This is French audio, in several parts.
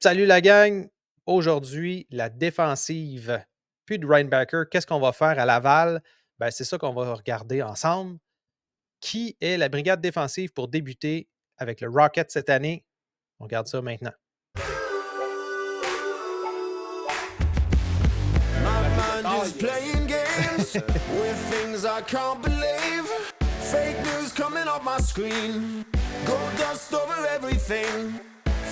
Salut la gang! Aujourd'hui, la défensive. Plus de Reinbacker. Qu'est-ce qu'on va faire à Laval? Ben, c'est ça qu'on va regarder ensemble. Qui est la brigade défensive pour débuter avec le Rocket cette année? On regarde ça maintenant. My mind is playing games with things I can't believe. Fake news coming off my screen. Gold dust over everything.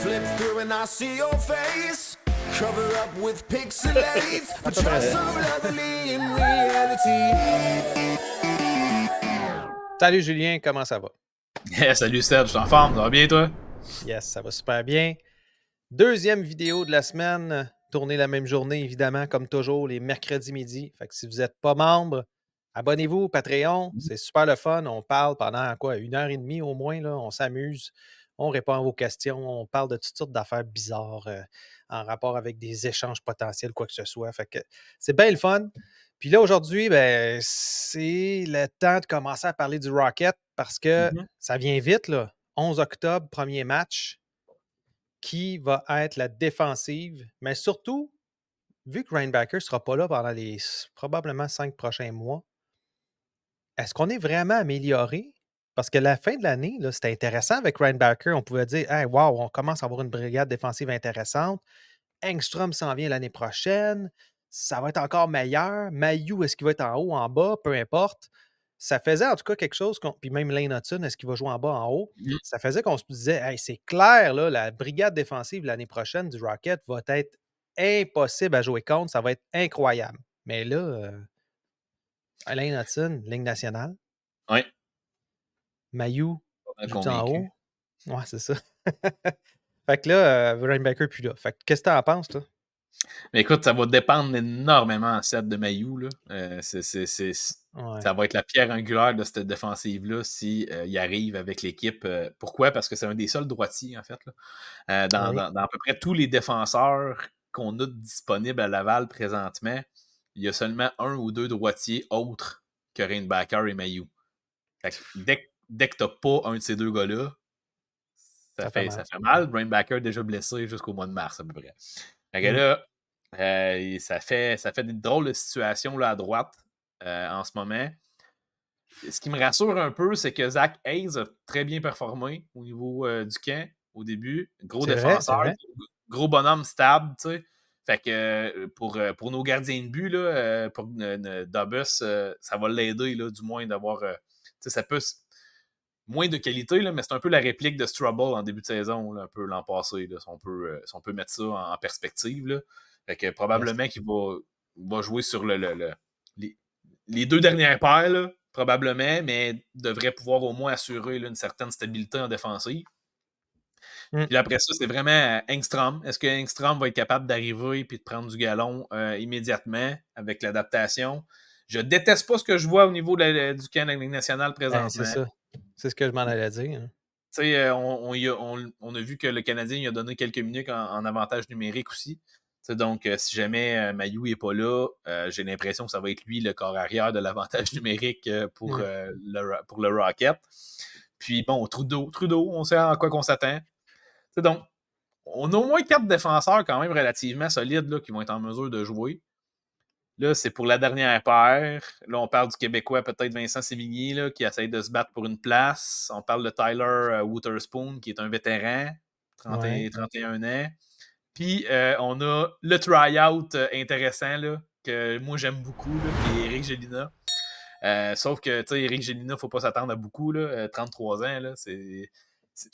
Flip through and I see your face. Cover up with pixelates. But you're so lovely in reality. Salut Julien, comment ça va? Salut Serge, je suis en forme, ça va bien toi? Yes, ça va super bien. Deuxième vidéo de la semaine, tournée la même journée, évidemment, comme toujours, les mercredis midi. Fait que si vous n'êtes pas membre, abonnez-vous au Patreon. C'est super le fun. On parle pendant quoi, 1 heure et demie au moins. Là, on s'amuse. On répond à vos questions. On parle de toutes sortes d'affaires bizarres en rapport avec des échanges potentiels, quoi que ce soit. Fait que c'est bien le fun. Puis là, aujourd'hui, ben, c'est le temps de commencer à parler du Rocket parce que ça vient vite, là. 11 octobre, premier match. Qui va être la défensive, mais surtout, vu que Reinbacker ne sera pas là pendant les probablement 5 prochains mois, est-ce qu'on est vraiment amélioré? Parce que la fin de l'année, là, c'était intéressant avec Reinbacker. On pouvait dire hey, wow, on commence à avoir une brigade défensive intéressante. Engstrom s'en vient l'année prochaine. Ça va être encore meilleur. Mailloux, est-ce qu'il va être en haut, en bas? Peu importe. Ça faisait en tout cas quelque chose. Puis même Lane Hudson, est-ce qu'il va jouer en bas, en haut? Ça faisait qu'on se disait hey, c'est clair, là, la brigade défensive l'année prochaine du Rocket va être impossible à jouer contre. Ça va être incroyable. Mais là, Lane Hudson, ligne nationale. Oui. Mailloux, Pas joue en convaincu. haut? Ouais, c'est ça. Fait que là, Rainbacker plus là. Fait que qu'est-ce que t'en penses, toi? Mais écoute, ça va dépendre énormément en set de Mailloux. Là. Ouais. Ça va être la pierre angulaire de cette défensive-là s'il il arrive avec l'équipe. Pourquoi? Parce que c'est un des seuls droitiers, en fait. Là. Oui. Dans à peu près tous les défenseurs qu'on a disponibles à Laval présentement, il y a seulement un ou deux droitiers autres que Rainbacker et Mailloux. Fait que dès que tu n'as pas un de ces deux gars-là, Ça fait ça mal. fait mal. Brainbacker déjà blessé jusqu'au mois de mars à peu près. Fait que Mm. là, ça fait des drôles de situations là, à droite en ce moment. Ce qui me rassure un peu, c'est que Zach Hayes a très bien performé au niveau du camp au début. Gros C'est vrai, c'est défenseur, vrai. gros bonhomme stable, tu sais. Fait que pour nos gardiens de but, là, pour Dobus, ça va l'aider, là, du moins, d'avoir. Ça peut moins de qualité, là, mais c'est un peu la réplique de Strubble en début de saison, là, un peu l'an passé, là, si on peut mettre ça en perspective. Là. Fait que Yes. probablement qu'il va jouer sur les deux dernières paires, là, probablement, mais devrait pouvoir au moins assurer là, une certaine stabilité en défensive. Mm. Puis après ça, c'est vraiment Engstrom. Est-ce que Engstrom va être capable d'arriver et de prendre du galon immédiatement avec l'adaptation? Je déteste pas ce que je vois au niveau du camp de la Ligue nationale Ben, c'est présentement. ça. C'est ce que je m'en allais dire. Hein. Tu sais, on a vu que le Canadien il a donné quelques minutes en avantage numérique aussi. Donc, si jamais Mailloux n'est pas là, j'ai l'impression que ça va être lui le corps arrière de l'avantage numérique pour le Rocket. Puis bon, Trudeau, on sait à quoi qu'on s'attend. Donc, on a au moins 4 défenseurs quand même relativement solides là, qui vont être en mesure de jouer. Là, c'est pour la dernière paire. Là, on parle du Québécois, peut-être Vincent Sévigny, là, qui essaye de se battre pour une place. On parle de Tyler Witherspoon, qui est un vétéran, Ouais. 31 ans. Puis, on a le try-out intéressant, là, que moi, j'aime beaucoup, là, qui est Eric Gélina. Sauf que, tu sais, Eric Gélina, il ne faut pas s'attendre à beaucoup, là, 33 ans, là, C'est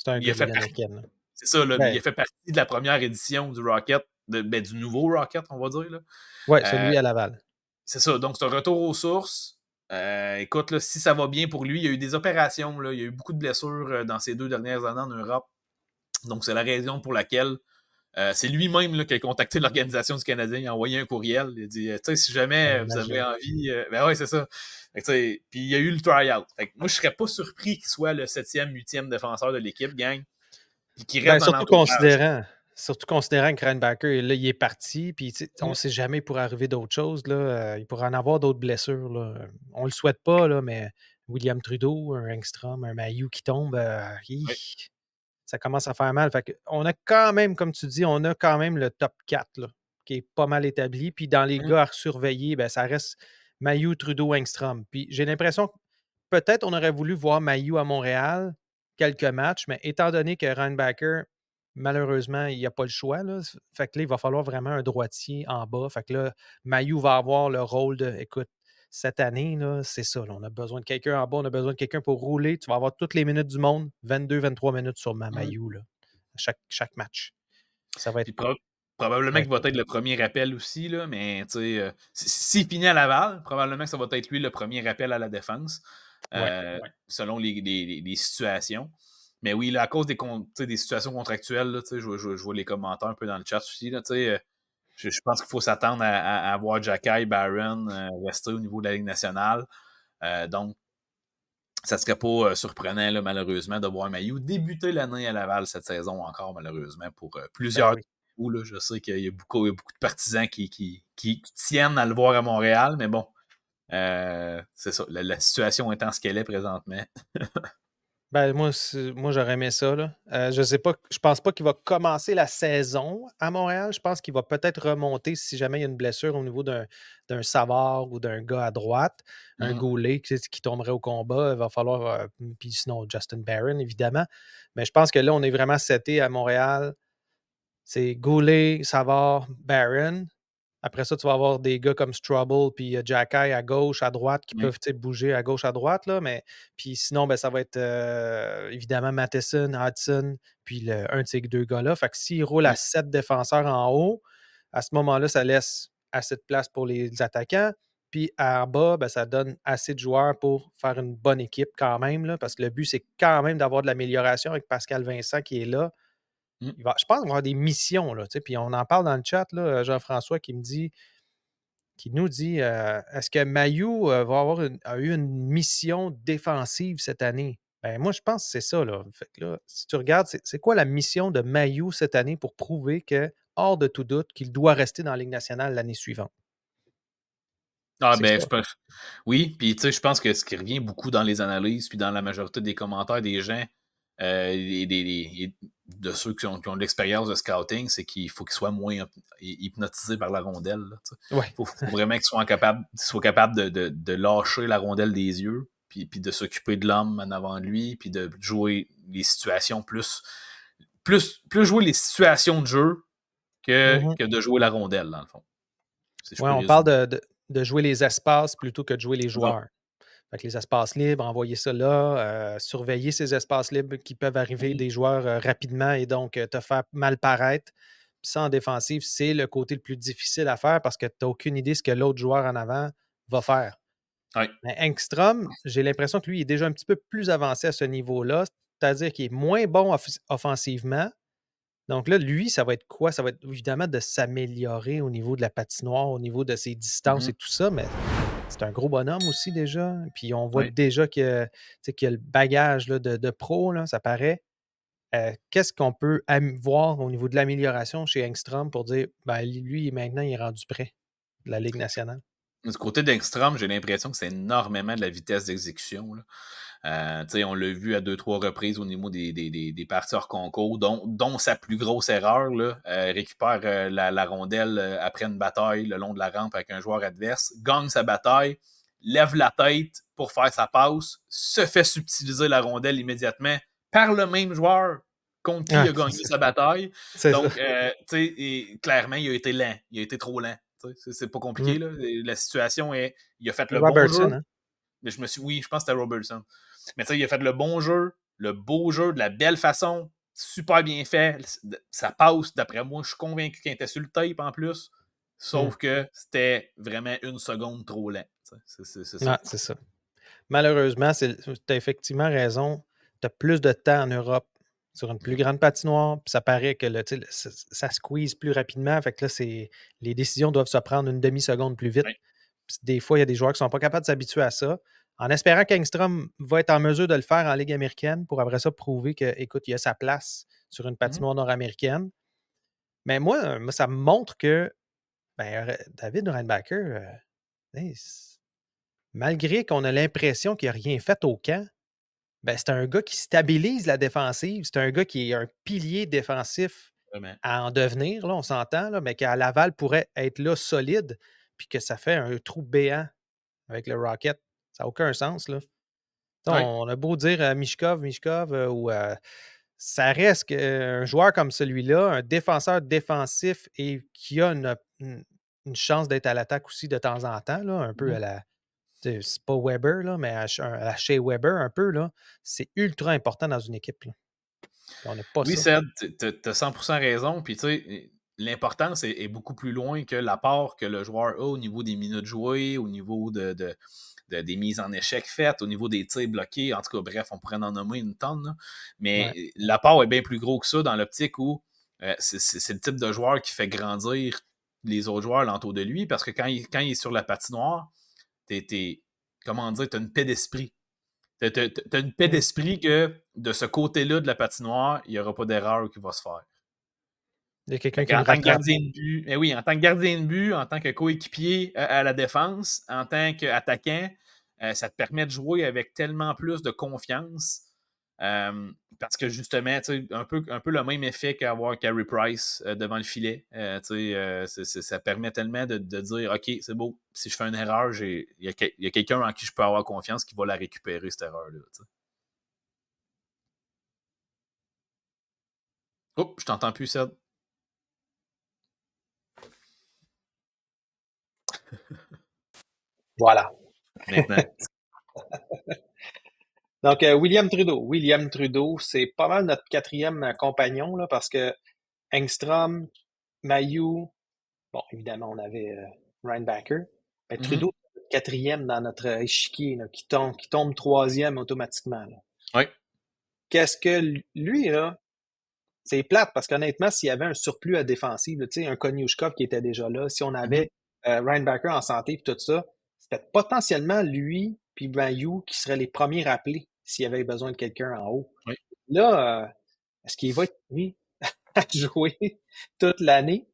un il gars a de fait Ligue partie, américaine. Là. c'est ça, là, il Ben, a fait partie de la première édition du Rocket, du nouveau Rocket, on va dire, là. ouais, Euh, celui à Laval. c'est ça, donc c'est un retour aux sources. Écoute, là, si ça va bien pour lui, il y a eu des opérations, là, il y a eu beaucoup de blessures dans ces 2 dernières années en Europe. Donc, c'est la raison pour laquelle c'est lui-même là, qui a contacté l'organisation du Canadien. Il a envoyé un courriel. Il a dit, tu sais, si jamais Ben, vous avez imagine. envie, ben ouais, c'est ça. Puis il y a eu le try-out. Moi, je serais pas surpris qu'il soit le 7e, 8e défenseur de l'équipe, gang, puis qu'il Ben, reste dans l'entourage. surtout considérant que Reinbacker, là, il est parti, puis on Mm. ne sait jamais il pourrait arriver d'autres choses. Là, il pourrait en avoir d'autres blessures. Là. On ne le souhaite pas, là, mais William Trudeau, un Engstrom, un Mailloux qui tombe, Ouais. ça commence à faire mal. Fait que on a quand même, comme tu dis, on a quand même le top 4 là, qui est pas mal établi. Puis dans les Mmh. gars à surveiller, ben, ça reste Mailloux, Trudeau, Engstrom. Puis j'ai l'impression que peut-être on aurait voulu voir Mailloux à Montréal quelques matchs, mais étant donné que Reinbacker, malheureusement, il n'y a pas le choix. Là, fait que là, il va falloir vraiment un droitier en bas. Fait que là, Mailloux va avoir le rôle de écoute, cette année, là, c'est ça. Là, on a besoin de quelqu'un en bas, on a besoin de quelqu'un pour rouler. Tu vas avoir toutes les minutes du monde, 22-23 minutes sur Mmh. Mailloux, là, à chaque match. Ça va être. Puis probablement Ouais, qu'il va être le premier rappel aussi, là, mais s'il finit à Laval, probablement que ça va être lui le premier rappel à la défense, ouais. selon les situations. Mais oui, là, à cause des situations contractuelles, là, je vois les commentaires un peu dans le chat aussi. Là, je pense qu'il faut s'attendre à voir Jacky Barron rester au niveau de la Ligue nationale. Donc, ça ne serait pas surprenant, là, malheureusement, de voir Mailloux débuter l'année à Laval cette saison encore, malheureusement, pour Ben plusieurs oui. là. Je sais qu'il y a beaucoup de partisans qui tiennent à le voir à Montréal, mais bon, c'est ça. La situation étant ce qu'elle est présentement. Ben, moi j'aurais aimé ça. Là. Je sais pas, je pense pas qu'il va commencer la saison à Montréal. Je pense qu'il va peut-être remonter si jamais il y a une blessure au niveau d'un Savard ou d'un gars à droite, un Mhm. Goulet qui tomberait au combat. Il va falloir. Puis sinon, Justin Barron, évidemment. Mais je pense que là, on est vraiment seté à Montréal. C'est Goulet, Savard, Barron. Après ça, tu vas avoir des gars comme Strubble puis Jacky à gauche, à droite, qui Oui. peuvent bouger à gauche, à droite. Là, mais puis sinon, ben, ça va être évidemment Matheson, Hudson, puis un de ces deux gars-là. Fait que s'ils roulent à Oui. 7 défenseurs en haut, à ce moment-là, ça laisse assez de place pour les attaquants. Puis en bas, ben, ça donne assez de joueurs pour faire une bonne équipe quand même. Là, parce que le but, c'est quand même d'avoir de l'amélioration avec Pascal Vincent qui est là. Mm. Je pense qu'il va y avoir des missions, là, puis on en parle dans le chat, là, Jean-François qui nous dit est-ce que Mailloux a eu une mission défensive cette année? Ben, moi, je pense que c'est ça. Là. Fait que là, si tu regardes, c'est quoi la mission de Mailloux cette année pour prouver que, hors de tout doute, qu'il doit rester dans la Ligue nationale l'année suivante? Ah C'est ben, ça. je pense. Oui, puis je pense que ce qui revient beaucoup dans les analyses, puis dans la majorité des commentaires des gens, et de ceux qui ont de l'expérience de scouting, c'est qu'il faut qu'ils soient moins hypnotisés par la rondelle. Oui. Faut vraiment qu'ils soient capables de lâcher la rondelle des yeux, puis de s'occuper de l'homme en avant de lui, puis de jouer les situations plus jouer les situations de jeu que de jouer la rondelle, dans le fond. Si je Ouais, peux on parle résumer. de jouer les espaces plutôt que de jouer les C'est ça. joueurs. Fait que les espaces libres, envoyer ça là, surveiller ces espaces libres qui peuvent arriver Mhm. des joueurs rapidement et donc te faire mal paraître. Puis ça, en défensive, c'est le côté le plus difficile à faire parce que tu n'as aucune idée ce que l'autre joueur en avant va faire. Ouais. Mais Engstrom, j'ai l'impression que lui est déjà un petit peu plus avancé à ce niveau-là, c'est-à-dire qu'il est moins bon offensivement. Donc là, lui, ça va être quoi? Ça va être évidemment de s'améliorer au niveau de la patinoire, au niveau de ses distances et Mhm. tout ça, mais c'est un gros bonhomme aussi déjà. Puis on voit Ouais. déjà que, tu sais, qu'il y a le bagage là, de pro, là, ça paraît. Qu'est-ce qu'on peut voir au niveau de l'amélioration chez Engstrom pour dire ben, lui, maintenant, il est rendu prêt de la Ligue nationale? Du côté d'Engstrom, j'ai l'impression que c'est énormément de la vitesse d'exécution, là. On l'a vu à 2-3 reprises au niveau des parties hors concours, dont sa plus grosse erreur, là, récupère la rondelle après une bataille le long de la rampe avec un joueur adverse, gagne sa bataille, lève la tête pour faire sa passe, se fait subtiliser la rondelle immédiatement par le même joueur contre qui il Ah, a gagné sa bataille. c'est ça. Donc, clairement, il a été lent. Il a été trop lent. C'est pas Mm. compliqué. Là. La situation est. Il a fait le bon jeu. Robertson, hein? Mais oui, je pense que c'était Robertson. Mais il a fait le bon jeu, le beau jeu, de la belle façon, super bien fait. Ça passe, d'après moi, je suis convaincu qu'il était sur le tape en plus. Mm. Sauf que c'était vraiment une seconde trop lent. C'est ça. Ah, c'est ça. Malheureusement, tu as effectivement raison. Tu as plus de temps en Europe sur une plus Mhm. grande patinoire. Puis ça paraît que ça squeeze plus rapidement. Fait que là, les décisions doivent se prendre une demi-seconde plus vite. Ouais. Puis des fois, il y a des joueurs qui ne sont pas capables de s'habituer à ça. En espérant qu'Engstrom va être en mesure de le faire en Ligue américaine pour après ça prouver que, écoute, il a sa place sur une Mhm. patinoire nord-américaine. Mais moi, ça me montre que ben, David Reinbacker, hey, malgré qu'on a l'impression qu'il n'a rien fait au camp, ben, c'est un gars qui stabilise la défensive. C'est un gars qui est un pilier défensif Vraiment. à en devenir, là, on s'entend, là, mais qu'à Laval pourrait être là solide, puis que ça fait un trou béant avec le Rocket. Ça n'a aucun sens, là. Ouais. On a beau dire Michkov, ça reste qu'un joueur comme celui-là, un défenseur défensif et qui a une chance d'être à l'attaque aussi de temps en temps, là, un peu à la. C'est pas Weber, là, mais à la Shea Weber, un peu, là. C'est ultra important dans une équipe. Là. On n'a pas Oui, ça. Seb, tu as 100% raison. Puis, tu sais, l'importance est beaucoup plus loin que l'apport que le joueur a au niveau des minutes jouées, au niveau des mises en échec faites, au niveau des tirs bloqués. En tout cas, bref, on pourrait en nommer une tonne. Là. Mais l'apport est bien plus gros que ça dans l'optique où c'est le type de joueur qui fait grandir les autres joueurs l'entour de lui parce que quand il est sur la patinoire, comment dire, t'as une paix d'esprit. T'as une paix d'esprit que de ce côté-là de la patinoire, il n'y aura pas d'erreur qui va se faire. Il y a quelqu'un qui En nous tant que rattrape. gardien de but, oui, en tant que gardien de but, en tant que coéquipier à la défense, en tant qu'attaquant, ça te permet de jouer avec tellement plus de confiance. Parce que justement, un peu le même effet qu'avoir Carey Price devant le filet. Ça permet tellement de dire OK, c'est beau, si je fais une erreur, il y a quelqu'un en qui je peux avoir confiance qui va la récupérer, cette erreur-là. Oh, je t'entends plus, Seb. Voilà. Maintenant. Donc, William Trudeau. William Trudeau, c'est pas mal notre quatrième compagnon, là, parce que Engstrom, Mailloux, bon, évidemment, on avait Ryan Backer. Mais Trudeau, c'est quatrième dans notre échiquier, là, qui tombe troisième automatiquement. Oui. Qu'est-ce que lui, là, c'est plate parce qu'honnêtement, s'il y avait un surplus à défensive, tu sais, un Koniushkov qui était déjà là, si on avait Ryan Backer en santé et tout ça, c'était potentiellement lui puis Mailloux qui seraient les premiers rappelés s'il y avait besoin de quelqu'un en haut. Oui. Là, est-ce qu'il va être mis à jouer toute l'année?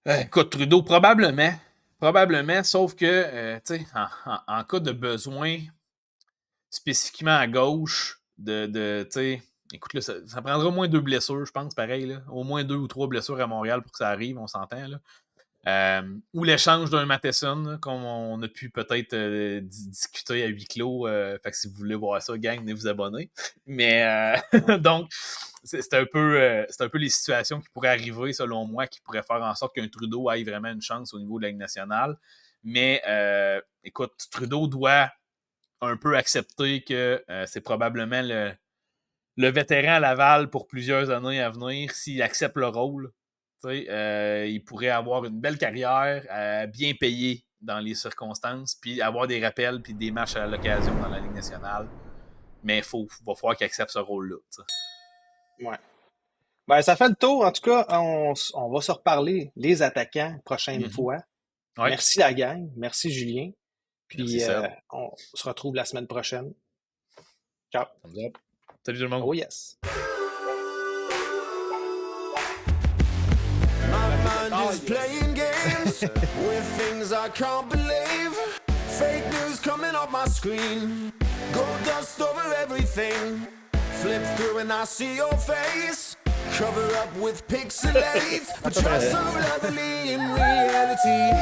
Écoute, Trudeau, probablement. Probablement, sauf que, tu sais, en cas de besoin, spécifiquement à gauche, tu sais, écoute, là, ça prendra au moins 2 blessures, je pense, pareil, là. Au moins 2 ou 3 blessures à Montréal pour que ça arrive, on s'entend, là. Ou l'échange d'un Matheson, là, comme on a pu peut-être discuter à huis clos. Fait que si vous voulez voir ça, gang, venez vous abonner. Mais donc, c'est un peu les situations qui pourraient arriver, selon moi, qui pourraient faire en sorte qu'un Trudeau ait vraiment une chance au niveau de la Ligue nationale. Mais écoute, Trudeau doit un peu accepter que c'est probablement le vétéran à Laval pour plusieurs années à venir s'il accepte le rôle. Il pourrait avoir une belle carrière, bien payé dans les circonstances, puis avoir des rappels puis des matchs à l'occasion dans la Ligue nationale. Mais il va falloir qu'il accepte ce rôle-là. Ouais. Ben, ça fait le tour. En tout cas, on va se reparler, les attaquants, prochaine fois. Ouais. Merci la gang. Merci Julien. Puis Merci, on se retrouve la semaine prochaine. Ciao. Salut tout le monde. Oh yes. Is playing games with things I can't believe. Fake news coming up my screen. Gold dust over everything. Flip through and I see your face. Cover up with pixelates, but you're so lovely in reality.